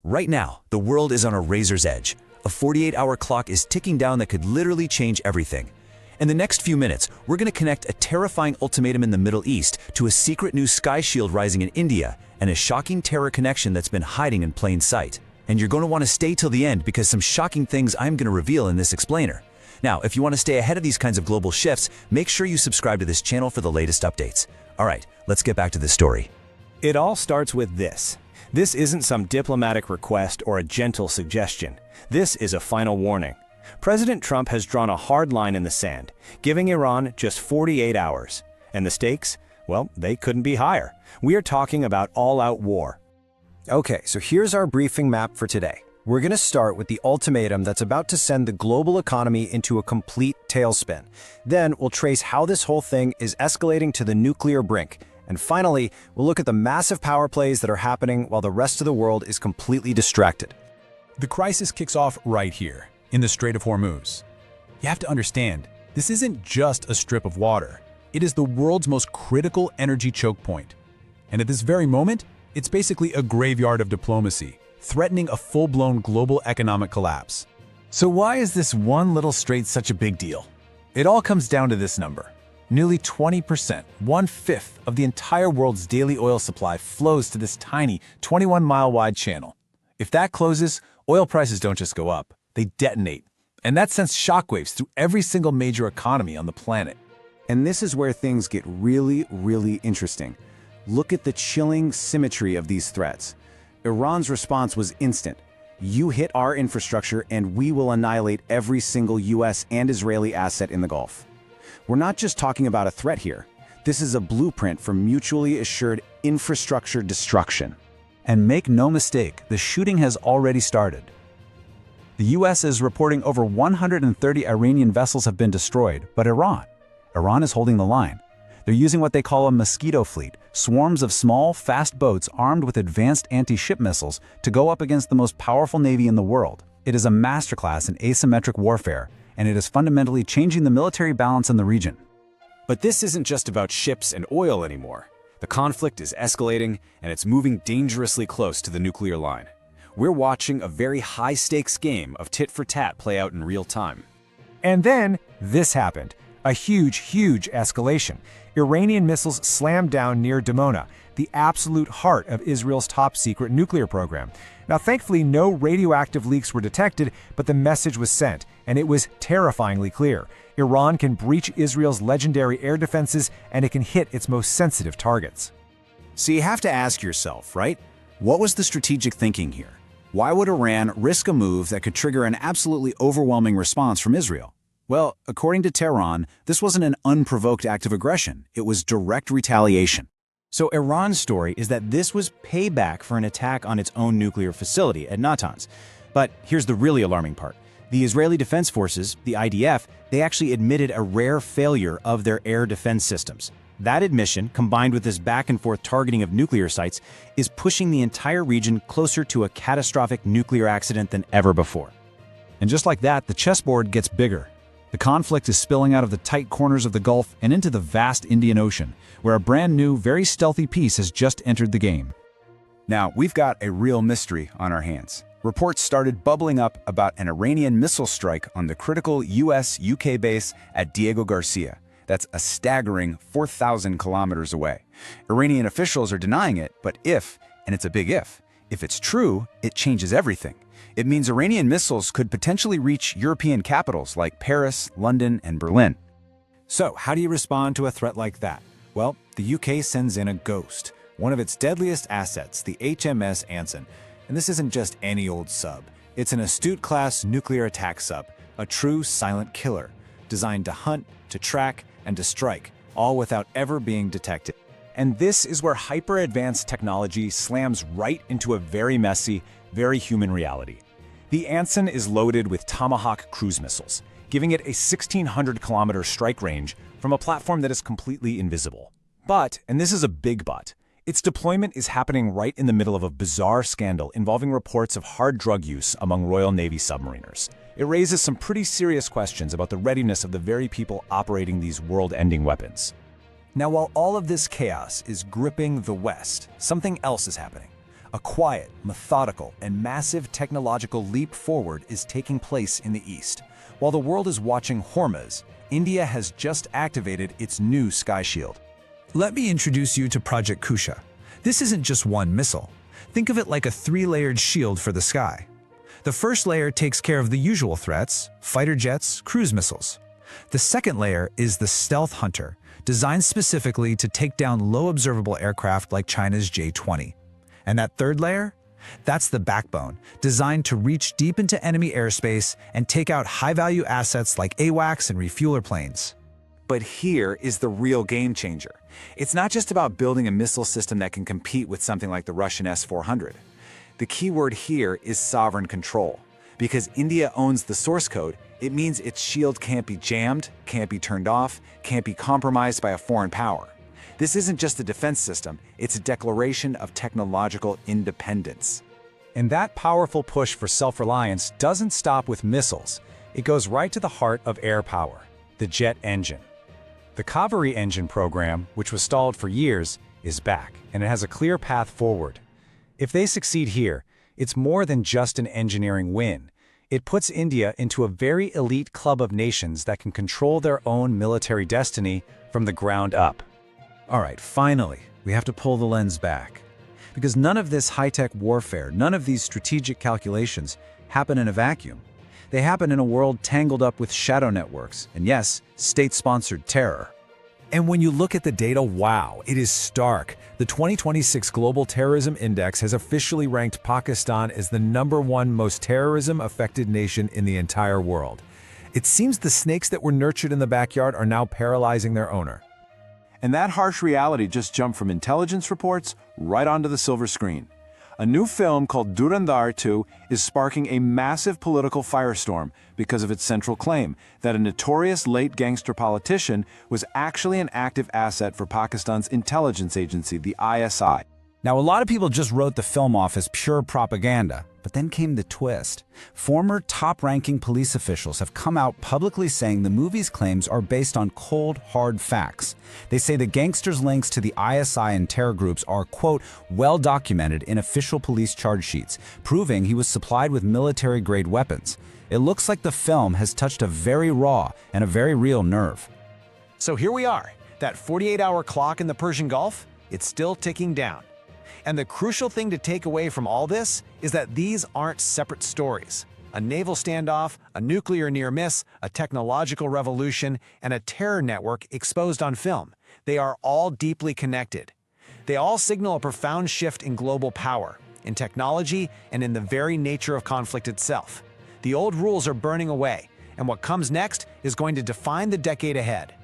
Right now, the world is on a razor's edge. A 48-hour clock is ticking down that could literally change everything. In the next few minutes, we're going to connect a terrifying ultimatum in the Middle East to a secret new sky shield rising in India and a shocking terror connection that's been hiding in plain sight. And you're going to want to stay till the end because some shocking things I'm going to reveal in this explainer. Now, if you want to stay ahead of these kinds of global shifts, make sure you subscribe to this channel for the latest updates. All right, let's get back to the story. It all starts with this. This isn't some diplomatic request or a gentle suggestion. This is a final warning. President Trump has drawn a hard line in the sand, giving Iran just 48 hours. And the stakes? Well, they couldn't be higher. We are talking about all-out war. Okay, so here's our briefing map for today. We're going to start with the ultimatum that's about to send the global economy into a complete tailspin. Then we'll trace how this whole thing is escalating to the nuclear brink. And finally, we'll look at the massive power plays that are happening while the rest of the world is completely distracted. The crisis kicks off right here, in the Strait of Hormuz. You have to understand, this isn't just a strip of water. It is the world's most critical energy choke point. And at this very moment, it's basically a graveyard of diplomacy, threatening a full-blown global economic collapse. So why is this one little strait such a big deal? It all comes down to this number. Nearly 20%, 1/5 of the entire world's daily oil supply flows to this tiny 21-mile-wide channel. If that closes, oil prices don't just go up, they detonate. And that sends shockwaves through every single major economy on the planet. And this is where things get really, really interesting. Look at the chilling symmetry of these threats. Iran's response was instant. You hit our infrastructure and we will annihilate every single US and Israeli asset in the Gulf. We're not just talking about a threat here. This is a blueprint for mutually assured infrastructure destruction. And make no mistake, the shooting has already started. The US is reporting over 130 Iranian vessels have been destroyed, but Iran is holding the line. They're using what they call a mosquito fleet, swarms of small, fast boats armed with advanced anti-ship missiles to go up against the most powerful navy in the world. It is a masterclass in asymmetric warfare, and it is fundamentally changing the military balance in the region. But this isn't just about ships and oil anymore. The conflict is escalating, and it's moving dangerously close to the nuclear line. We're watching a very high-stakes game of tit-for-tat play out in real time. And then this happened. A huge escalation. Iranian missiles slammed down near Dimona, the absolute heart of Israel's top-secret nuclear program. Now, thankfully, no radioactive leaks were detected, but the message was sent, and it was terrifyingly clear. Iran can breach Israel's legendary air defenses, and it can hit its most sensitive targets. So you have to ask yourself, right? What was the strategic thinking here? Why would Iran risk a move that could trigger an absolutely overwhelming response from Israel? Well, according to Tehran, this wasn't an unprovoked act of aggression. It was direct retaliation. So Iran's story is that this was payback for an attack on its own nuclear facility at Natanz. But here's the really alarming part. The Israeli Defense Forces, the IDF, they actually admitted a rare failure of their air defense systems. That admission, combined with this back-and-forth targeting of nuclear sites, is pushing the entire region closer to a catastrophic nuclear accident than ever before. And just like that, the chessboard gets bigger. The conflict is spilling out of the tight corners of the Gulf and into the vast Indian Ocean, where a brand new, very stealthy piece has just entered the game. Now, we've got a real mystery on our hands. Reports started bubbling up about an Iranian missile strike on the critical US-UK base at Diego Garcia. That's a staggering 4,000 kilometers away. Iranian officials are denying it, but if it's a big if it's true, it changes everything. It means Iranian missiles could potentially reach European capitals like Paris, London, and Berlin. So, how do you respond to a threat like that? Well, the UK sends in a ghost, one of its deadliest assets, the HMS Anson. And this isn't just any old sub. It's an astute-class nuclear attack sub, a true silent killer, designed to hunt, to track, and to strike, all without ever being detected. And this is where hyper-advanced technology slams right into a very messy, very human reality. The Anson is loaded with Tomahawk cruise missiles, giving it a 1,600-kilometer strike range from a platform that is completely invisible. But, and this is a big but, its deployment is happening right in the middle of a bizarre scandal involving reports of hard drug use among Royal Navy submariners. It raises some pretty serious questions about the readiness of the very people operating these world-ending weapons. Now, while all of this chaos is gripping the West, something else is happening. A quiet, methodical, and massive technological leap forward is taking place in the east. While the world is watching Hormuz, India has just activated its new sky shield. Let me introduce you to Project Kusha. This isn't just one missile. Think of it like a three-layered shield for the sky. The first layer takes care of the usual threats, fighter jets, cruise missiles. The second layer is the Stealth Hunter, designed specifically to take down low-observable aircraft like China's J-20. And that third layer? That's the backbone, designed to reach deep into enemy airspace and take out high-value assets like AWACS and refueler planes. But here is the real game changer. It's not just about building a missile system that can compete with something like the Russian S-400. The key word here is sovereign control. Because India owns the source code, it means its shield can't be jammed, can't be turned off, can't be compromised by a foreign power. This isn't just a defense system, it's a declaration of technological independence. And that powerful push for self-reliance doesn't stop with missiles. It goes right to the heart of air power, the jet engine. The Kaveri engine program, which was stalled for years, is back, and it has a clear path forward. If they succeed here, it's more than just an engineering win. It puts India into a very elite club of nations that can control their own military destiny from the ground up. All right, finally, we have to pull the lens back. Because none of this high-tech warfare, none of these strategic calculations happen in a vacuum. They happen in a world tangled up with shadow networks, and yes, state-sponsored terror. And when you look at the data, wow, it is stark. The 2026 Global Terrorism Index has officially ranked Pakistan as the #1 most terrorism-affected nation in the entire world. It seems the snakes that were nurtured in the backyard are now paralyzing their owner. And that harsh reality just jumped from intelligence reports right onto the silver screen. A new film called Dhurandhar 2 is sparking a massive political firestorm because of its central claim that a notorious late gangster politician was actually an active asset for Pakistan's intelligence agency, the ISI. Now, a lot of people just wrote the film off as pure propaganda, but then came the twist. Former top-ranking police officials have come out publicly saying the movie's claims are based on cold, hard facts. They say the gangster's links to the ISI and terror groups are, quote, well documented in official police charge sheets, proving he was supplied with military-grade weapons. It looks like the film has touched a very raw and a very real nerve. So here we are, that 48-hour clock in the Persian Gulf, it's still ticking down. And the crucial thing to take away from all this is that these aren't separate stories. A naval standoff, a nuclear near-miss, a technological revolution, and a terror network exposed on film. They are all deeply connected. They all signal a profound shift in global power, in technology, and in the very nature of conflict itself. The old rules are burning away, and what comes next is going to define the decade ahead.